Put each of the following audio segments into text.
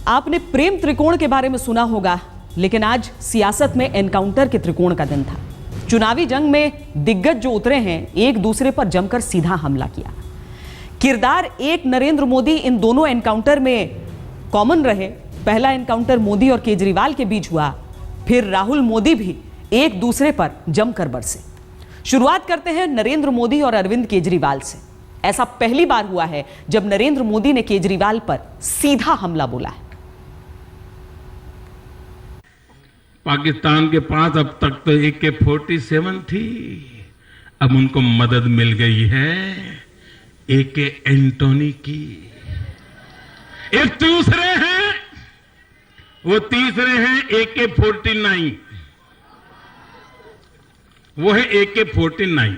आपने प्रेम त्रिकोण के बारे में सुना होगा, लेकिन आज सियासत में एनकाउंटर के त्रिकोण का दिन था। चुनावी जंग में दिग्गज जो उतरे हैं, एक दूसरे पर जमकर सीधा हमला किया। किरदार एक नरेंद्र मोदी इन दोनों एनकाउंटर में कॉमन रहे। पहला एनकाउंटर मोदी और केजरीवाल के बीच हुआ, फिर राहुल मोदी भी एक दूसरे पर जमकर बरसे। शुरुआत करते हैं नरेंद्र मोदी और अरविंद केजरीवाल से। ऐसा पहली बार हुआ है जब नरेंद्र मोदी ने केजरीवाल पर सीधा हमला बोला है। पाकिस्तान के पास अब तक तो AK-47 थी, अब उनको मदद मिल गई है AK एंटोनी की। एक दूसरे हैं, वो तीसरे हैं AK-49, वो है AK-49।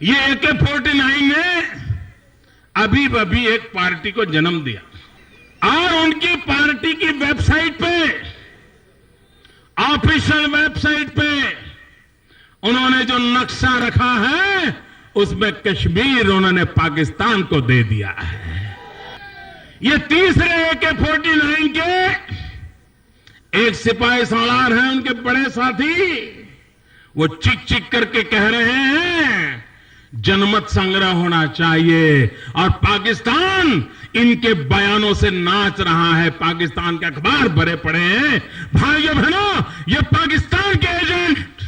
ये AK-49 ने अभी एक पार्टी को जन्म दिया और उनकी पार्टी की वेबसाइट पे, ऑफिशियल वेबसाइट पे उन्होंने जो नक्शा रखा है उसमें कश्मीर उन्होंने पाकिस्तान को दे दिया है। ये तीसरे AK-49 के एक सिपाही सालार हैं, उनके बड़े साथी, वो चिक चिक करके कह रहे हैं जनमत संग्रह होना चाहिए, और पाकिस्तान इनके बयानों से नाच रहा है। पाकिस्तान के अखबार भरे पड़े हैं। भाइयों बहनों, ये पाकिस्तान के एजेंट,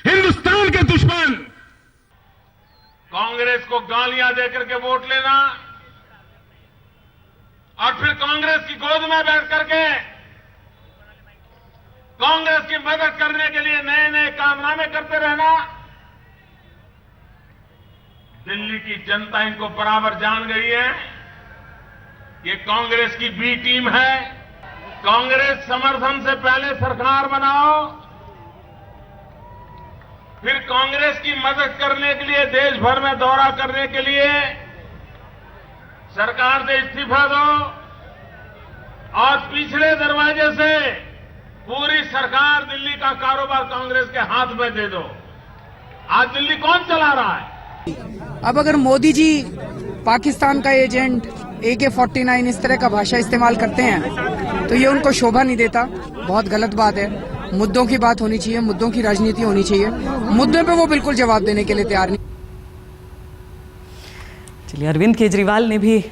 हिंदुस्तान के दुश्मन, कांग्रेस को गालियां देकर के वोट लेना और फिर कांग्रेस की गोद में बैठ करके कांग्रेस की मदद करने के लिए नए नए कारनामे करते रहना। दिल्ली की जनता इनको बराबर जान गई है। ये कांग्रेस की बी टीम है। कांग्रेस समर्थन से पहले सरकार बनाओ, फिर कांग्रेस की मदद करने के लिए देश भर में दौरा करने के लिए सरकार से इस्तीफा दो और पिछले दरवाजे से पूरी सरकार दिल्ली का कारोबार कांग्रेस के हाथ में दे दो। आज दिल्ली कौन चला रहा है? अब अगर मोदी जी पाकिस्तान का एजेंट AK-49 इस तरह का भाषा इस्तेमाल करते हैं तो ये उनको शोभा नहीं देता। बहुत गलत बात है। मुद्दों की बात होनी चाहिए, मुद्दों की राजनीति होनी चाहिए। मुद्दे पे वो बिल्कुल जवाब देने के लिए तैयार नहीं। चलिए, अरविंद केजरीवाल ने भी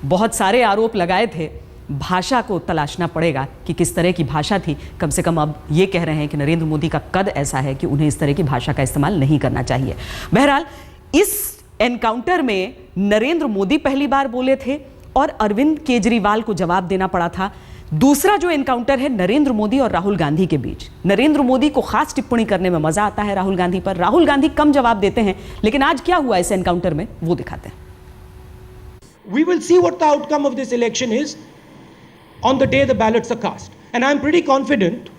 बहुत सारे आरोप लगाए थे। भाषा को तलाशना पड़ेगा कि किस तरह की भाषा थी। कम से कम अब ये कह रहे हैं कि नरेंद्र मोदी का कद ऐसा है कि उन्हें इस तरह की भाषा का इस्तेमाल नहीं करना चाहिए। बहरहाल, इस एनकाउंटर में नरेंद्र मोदी पहली बार बोले थे और अरविंद केजरीवाल को जवाब देना पड़ा था। दूसरा जो एनकाउंटर है नरेंद्र मोदी और राहुल गांधी के बीच। नरेंद्र मोदी को खास टिप्पणी करने में मजा आता है राहुल गांधी पर। राहुल गांधी कम जवाब देते हैं, लेकिन आज क्या हुआ इस एनकाउंटर में वो दिखाते हैं। We will see what the outcome of this election is on the day the ballots are cast, and I'm pretty confident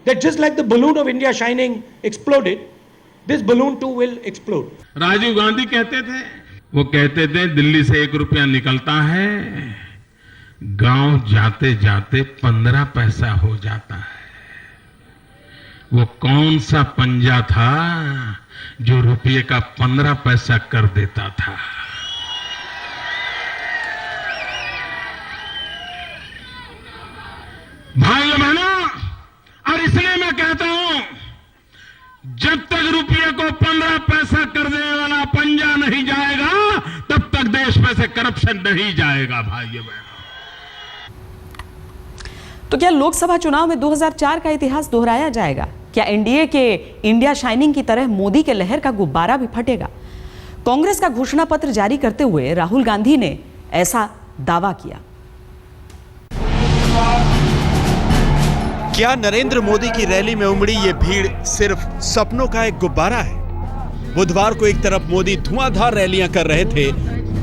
that just like the balloon of India shining exploded, this balloon too will explode. Rajiv Gandhi कहते थे, वो कहते थे दिल्ली से 1 रुपया निकलता है, गांव जाते जाते 15 पैसा हो जाता है। वो कौन सा पंजा था जो रुपये का 15 पैसा कर देता था? भाइयों बहनों, और इसलिए मैं कहता हूं, जब तक रुपये को 15 पैसा कर देने वाला पंजा नहीं जाएगा, तब तक देश में से करप्शन नहीं जाएगा। भाइयों बहनों, तो क्या लोकसभा चुनाव में 2004 का इतिहास दोहराया जाएगा? क्या एनडीए के इंडिया शाइनिंग की तरह मोदी के लहर का गुब्बारा भी फटेगा? कांग्रेस का घोषणा पत्र जारी करते हुए राहुल गांधी ने ऐसा दावा किया। क्या नरेंद्र मोदी की रैली में उमड़ी ये भीड़ सिर्फ सपनों का एक गुब्बारा है? बुधवार को एक तरफ मोदी धुआंधार रैलियां कर रहे थे,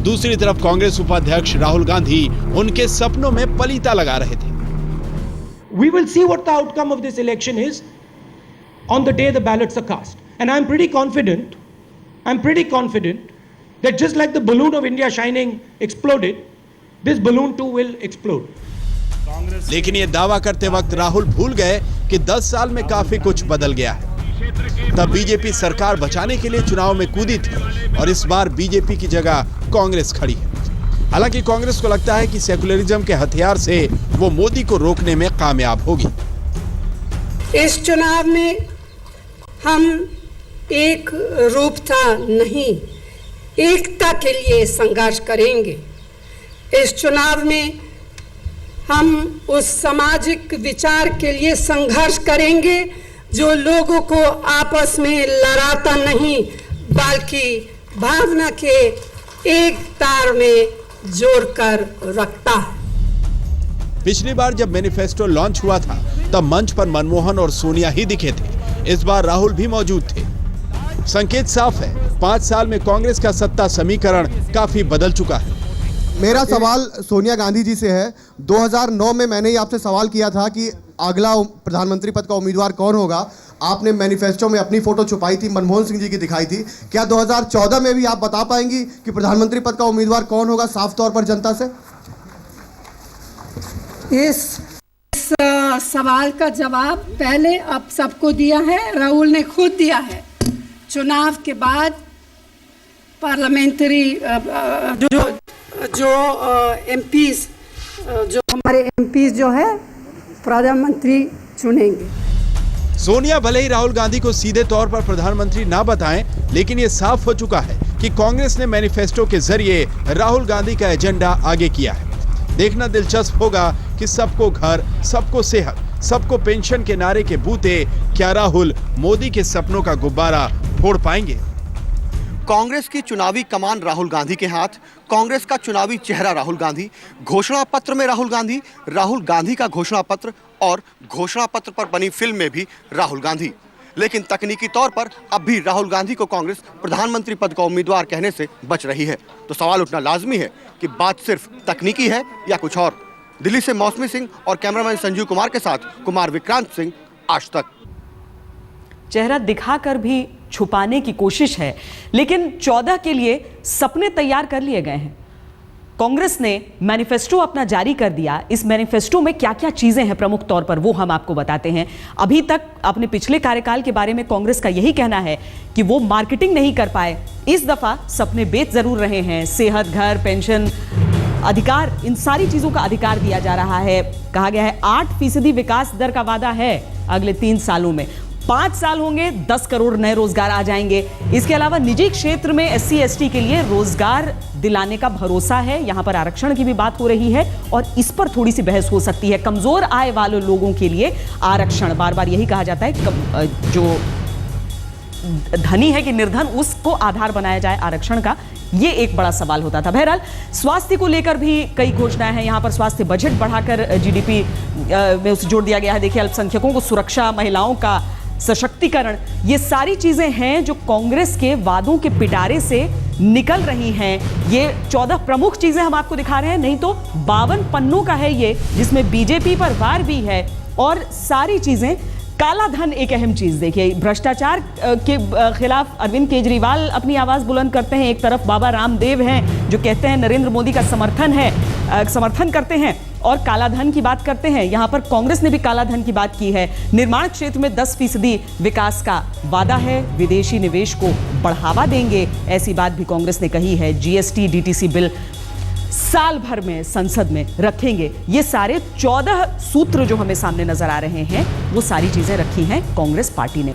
दूसरी तरफ कांग्रेस उपाध्यक्ष राहुल गांधी उनके सपनों में पलीता लगा रहे थे। We will see what the outcome of this election is on the day the ballots are cast, and I'm pretty confident that just like the balloon of India shining exploded, this balloon too will explode. लेकिन ये दावा करते वक्त राहुल भूल गए कि 10 साल में काफी कुछ बदल गया है। तब बीजेपी सरकार बचाने के लिए चुनाव में कूदी थी और इस बार बीजेपी की जगह कांग्रेस खड़ी है। हालांकि कांग्रेस को लगता है कि सेकुलरिज्म के हथियार से वो मोदी को रोकने में कामयाब होगी। इस चुनाव में हम एक रूपता नहीं, एकता के लिए संघर्ष करेंगे। इस चुनाव में हम उस सामाजिक विचार के लिए संघर्ष करेंगे जो लोगों को आपस में लड़ाता नहीं बल्कि भावना के एक तार में जोड़कर रखता है। पिछली बार जब मैनिफेस्टो लॉन्च हुआ था तब मंच पर मनमोहन और सोनिया ही दिखे थे। इस बार राहुल भी मौजूद थे। संकेत साफ है, 5 साल में कांग्रेस का सत्ता समीकरण काफी बदल चुका है। मेरा सवाल सोनिया गांधी जी से है। 2009 में मैंने ही आपसे सवाल किया था कि अगला प्रधानमंत्री पद का उम्मीदवार कौन होगा। आपने मैनिफेस्टो में अपनी फोटो छुपाई थी, मनमोहन सिंह जी की दिखाई थी। क्या 2014 में भी आप बता पाएंगी कि प्रधानमंत्री पद का उम्मीदवार कौन होगा साफ तौर पर जनता से? इस सवाल का जवाब पहले आप सबको दिया है, राहुल ने खुद दिया है। चुनाव के बाद पार्लियामेंट्री जो एमपीज जो हमारे एमपीज जो है प्रधानमंत्री चुनेंगे। सोनिया भले ही राहुल गांधी को सीधे तौर पर प्रधानमंत्री ना बताएं, लेकिन ये साफ हो चुका है कि कांग्रेस ने मैनिफेस्टो के जरिए राहुल गांधी का एजेंडा आगे किया है। देखना दिलचस्प होगा कि सबको घर, सबको सेहत, सबको पेंशन के नारे के बूते क्या राहुल मोदी के सपनों का गुब्बारा फोड़ पाएंगे। कांग्रेस की चुनावी कमान राहुल गांधी के हाथ, कांग्रेस का चुनावी चेहरा राहुल गांधी, घोषणा पत्र में राहुल गांधी का घोषणा पत्र और घोषणा पत्र पर बनी फिल्म में भी राहुल गांधी। लेकिन तकनीकी तौर पर अब भी राहुल गांधी को कांग्रेस प्रधानमंत्री पद का उम्मीदवार कहने से बच रही है। तो सवाल उठना लाजमी है कि बात सिर्फ तकनीकी है या कुछ और। दिल्ली से मौसमी सिंह और कैमरामैन संजीव कुमार के साथ कुमार विक्रांत सिंह, आज तक। चेहरा दिखाकर भी छुपाने की कोशिश है, लेकिन 14 के लिए सपने तैयार कर लिए गए हैं। कांग्रेस ने मैनिफेस्टो अपना जारी कर दिया। इस मैनिफेस्टो में क्या क्या चीजें हैं प्रमुख तौर पर वो हम आपको बताते हैं। अभी तक अपने पिछले कार्यकाल के बारे में कांग्रेस का यही कहना है कि वो मार्केटिंग नहीं कर पाए। इस दफा सपने बेच जरूर रहे हैं। सेहत, घर, पेंशन, अधिकार, इन सारी चीजों का अधिकार दिया जा रहा है। कहा गया है 8% विकास दर का वादा है अगले 3 सालों में। 5 साल होंगे, 10 करोड़ नए रोजगार आ जाएंगे। इसके अलावा निजी क्षेत्र में SC/ST के लिए रोजगार दिलाने का भरोसा है। यहां पर आरक्षण की भी बात हो रही है और इस पर थोड़ी सी बहस हो सकती है। कमजोर आय वाले लोगों के लिए आरक्षण, बार बार यही कहा जाता है जो धनी है कि निर्धन, उसको आधार बनाया जाए आरक्षण का। ये एक बड़ा सवाल होता था। बहरहाल स्वास्थ्य को लेकर भी कई घोषणाएं हैं। यहां पर स्वास्थ्य बजट बढ़ाकर GDP में उसे जोड़ दिया गया है। देखिए, अल्पसंख्यकों को सुरक्षा, महिलाओं का सशक्तिकरण, ये सारी चीजें हैं जो कांग्रेस के वादों के पिटारे से निकल रही हैं। ये 14 प्रमुख चीजें हम आपको दिखा रहे हैं, नहीं तो 52 पन्नों का है ये, जिसमें बीजेपी पर वार भी है और सारी चीजें। काला धन एक अहम चीज। देखिए, भ्रष्टाचार के खिलाफ अरविंद केजरीवाल अपनी आवाज बुलंद करते हैं। एक तरफ बाबा रामदेव हैं जो कहते हैं नरेंद्र मोदी का समर्थन करते हैं और काला धन की बात करते हैं। यहां पर कांग्रेस ने भी काला धन की बात की है। निर्माण क्षेत्र में 10% विकास का वादा है। विदेशी निवेश को बढ़ावा देंगे, ऐसी बात भी कांग्रेस ने कही है। GST, DTC बिल साल भर में संसद में रखेंगे। ये सारे 14 सूत्र जो हमें सामने नजर आ रहे हैं, वो सारी चीजें रखी हैं कांग्रेस पार्टी ने।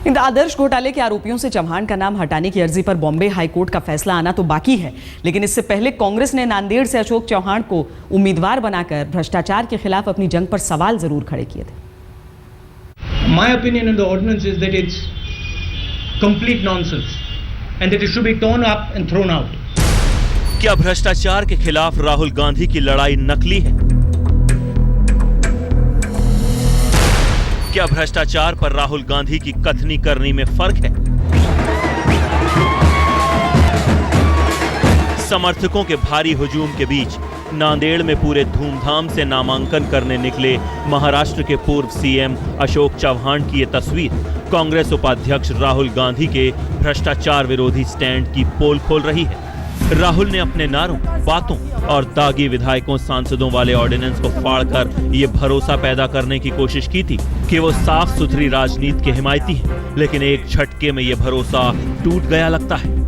इन आदर्श घोटाले के आरोपियों से चौहान का नाम हटाने की अर्जी पर बॉम्बे हाईकोर्ट का फैसला आना तो बाकी है, लेकिन इससे पहले कांग्रेस ने नांदेड़ से अशोक चौहान को उम्मीदवार बनाकर भ्रष्टाचार के खिलाफ अपनी जंग पर सवाल जरूर खड़े किए थे। My opinion on the ordinance is that it's complete nonsense and that it should be torn up and thrown out. क्या भ्रष्टाचार के खिलाफ राहुल गांधी की लड़ाई नकली है? क्या भ्रष्टाचार पर राहुल गांधी की कथनी करनी में फर्क है? समर्थकों के भारी हुजूम के बीच नांदेड़ में पूरे धूमधाम से नामांकन करने निकले महाराष्ट्र के पूर्व CM अशोक चौहान की ये तस्वीर कांग्रेस उपाध्यक्ष राहुल गांधी के भ्रष्टाचार विरोधी स्टैंड की पोल खोल रही है। राहुल ने अपने नारों, बातों और दागी विधायकों, सांसदों वाले ऑर्डिनेंस को फाड़कर ये भरोसा पैदा करने की कोशिश की थी कि वो साफ सुथरी राजनीति के हिमायती हैं, लेकिन एक झटके में ये भरोसा टूट गया लगता है।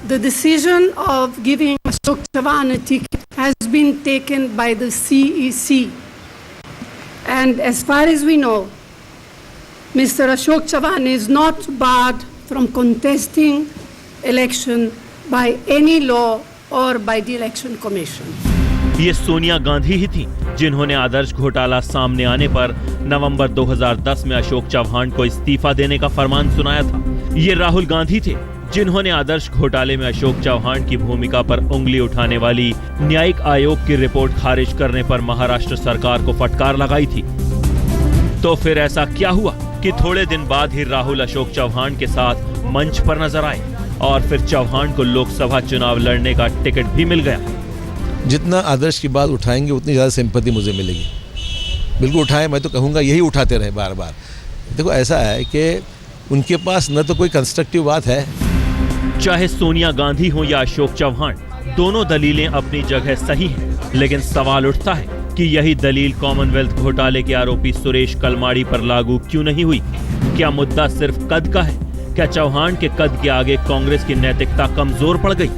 The decision of giving Ashok Chavan ticket has been taken by the CEC. And as far as we know, Mr. Ashok Chavan is not barred from contesting election by any law or by the Election Commission. ये सोनिया गांधी ही थी जिन्होंने आदर्श घोटाला सामने आने पर नवंबर 2010 में अशोक चव्हाण को इस्तीफा देने का फरमान सुनाया था। ये राहुल गांधी थे जिन्होंने आदर्श घोटाले में अशोक चव्हाण की भूमिका पर उंगली उठाने वाली न्यायिक आयोग की रिपोर्ट खारिज करने पर महाराष्ट्र सरकार को फटकार लगाई थी। तो फिर ऐसा क्या हुआ कि थोड़े दिन बाद ही राहुल अशोक चव्हाण के साथ मंच पर नजर आए और फिर चव्हाण को लोकसभा चुनाव लड़ने का टिकट भी मिल गया। जितना आदर्श की बात उठाएंगे उतनी ज़्यादा सिंपैथी मुझे मिलेगी। बिल्कुल उठाएं, मैं तो कहूँगा यही उठाते रहे बार बार। देखो ऐसा है कि उनके पास न तो कोई कंस्ट्रक्टिव बात है। चाहे सोनिया गांधी हो या अशोक चव्हाण, दोनों दलीलें अपनी जगह सही हैं, लेकिन सवाल उठता है कि यही दलील कॉमनवेल्थ घोटाले के आरोपी सुरेश कलमाड़ी पर लागू क्यों नहीं हुई? क्या मुद्दा सिर्फ कद का है? क्या चव्हाण के कद के आगे कांग्रेस की नैतिकता कमजोर पड़ गई?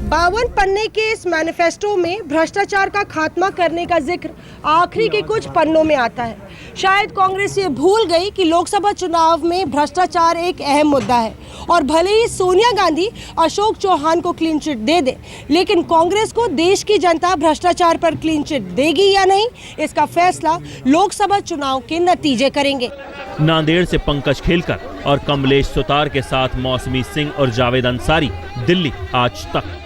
52 पन्ने के इस मैनिफेस्टो में भ्रष्टाचार का खात्मा करने का जिक्र आखिरी के कुछ पन्नों में आता है। शायद कांग्रेस ये भूल गई कि लोकसभा चुनाव में भ्रष्टाचार एक अहम मुद्दा है और भले ही सोनिया गांधी अशोक चौहान को क्लीन चिट दे दे, लेकिन कांग्रेस को देश की जनता भ्रष्टाचार पर क्लीन चिट देगी या नहीं, इसका फैसला लोकसभा चुनाव के नतीजे करेंगे। नांदेड़ से पंकज खेलकर और कमलेश सुतार के साथ मौसमी सिंह और जावेद अंसारी, दिल्ली आज तक।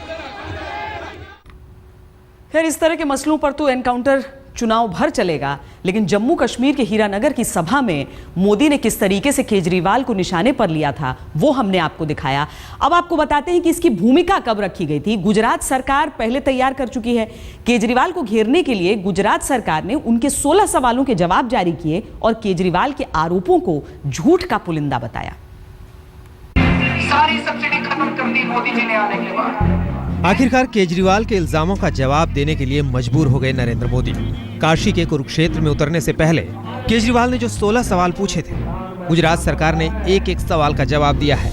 खैर, इस तरह के मसलों पर तो एनकाउंटर चुनाव भर चलेगा, लेकिन जम्मू कश्मीर के हीरानगर की सभा में मोदी ने किस तरीके से केजरीवाल को निशाने पर लिया था वो हमने आपको दिखाया। अब आपको बताते हैं कि इसकी भूमिका कब रखी गई थी। गुजरात सरकार पहले तैयार कर चुकी है। केजरीवाल को घेरने के लिए गुजरात सरकार ने उनके 16 सवालों के जवाब जारी किए और केजरीवाल के आरोपों को झूठ का पुलिंदा बताया। सारी सब्सिडी खत्म कर दी मोदी जी ने आने के बाद। आखिरकार केजरीवाल के इल्जामों का जवाब देने के लिए मजबूर हो गए नरेंद्र मोदी। काशी के कुरुक्षेत्र में उतरने से पहले केजरीवाल ने जो 16 सवाल पूछे थे, गुजरात सरकार ने एक एक सवाल का जवाब दिया है।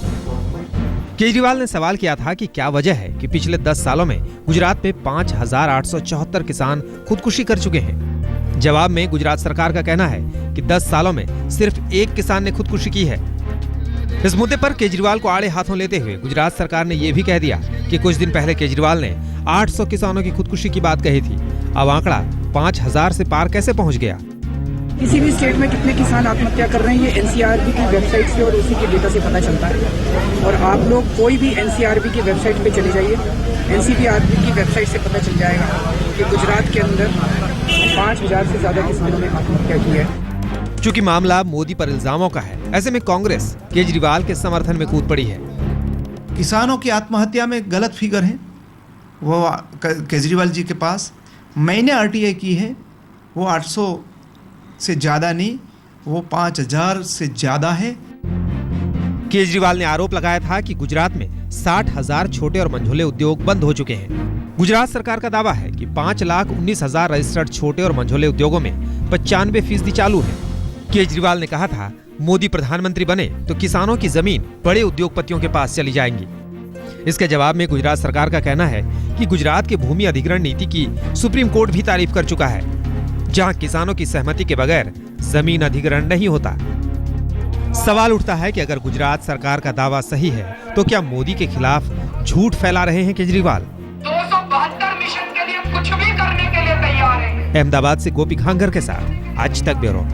केजरीवाल ने सवाल किया था कि क्या वजह है कि पिछले 10 सालों में गुजरात में 5874 किसान खुदकुशी कर चुके हैं। जवाब में गुजरात सरकार का कहना है कि 10 सालों में सिर्फ एक किसान ने खुदकुशी की है। इस मुद्दे पर केजरीवाल को आड़े हाथों लेते हुए गुजरात सरकार ने यह भी कह दिया कि कुछ दिन पहले केजरीवाल ने 800 किसानों की खुदकुशी की बात कही थी। अब आंकड़ा 5000 से पार कैसे पहुंच गया? किसी भी स्टेट में कितने किसान आत्महत्या कर रहे हैं, ये एनसीआरबी की वेबसाइट से और उसी के डेटा से पता चलता है। और आप लोग कोई भी एनसीआरबी की वेबसाइट पे चले जाइए, एनसीआरबी की वेबसाइट से पता चल जाएगा कि गुजरात के अंदर 5000 से ज्यादा किसानों ने आत्महत्या की है। चूंकि मामला मोदी पर इल्जामों का है, ऐसे में कांग्रेस केजरीवाल के समर्थन में कूद पड़ी है। किसानों की आत्महत्या में गलत फिगर है वो केजरीवाल जी के पास। मैंने आरटीआई की है, वो 800 से ज़्यादा नहीं, वो 5000 से ज़्यादा है। केजरीवाल ने आरोप लगाया था कि गुजरात में 60,000 छोटे और मंझोले उद्योग बंद हो चुके हैं। गुजरात सरकार का दावा है कि 5,19,000 रजिस्टर्ड छोटे और मंझोले उद्योगों में 95% चालू है। केजरीवाल ने कहा था, मोदी प्रधानमंत्री बने तो किसानों की जमीन बड़े उद्योगपतियों के पास चली जाएंगी। इसके जवाब में गुजरात सरकार का कहना है कि गुजरात के भूमि अधिग्रहण नीति की सुप्रीम कोर्ट भी तारीफ कर चुका है, जहां किसानों की सहमति के बगैर जमीन अधिग्रहण नहीं होता। सवाल उठता है कि अगर गुजरात सरकार का दावा सही है तो क्या मोदी के खिलाफ झूठ फैला रहे हैं केजरीवाल? 272 मिशन के लिए कुछ भी करने के लिए तैयार है। अहमदाबाद से गोपी घांगर के साथ आज तक ब्यूरो।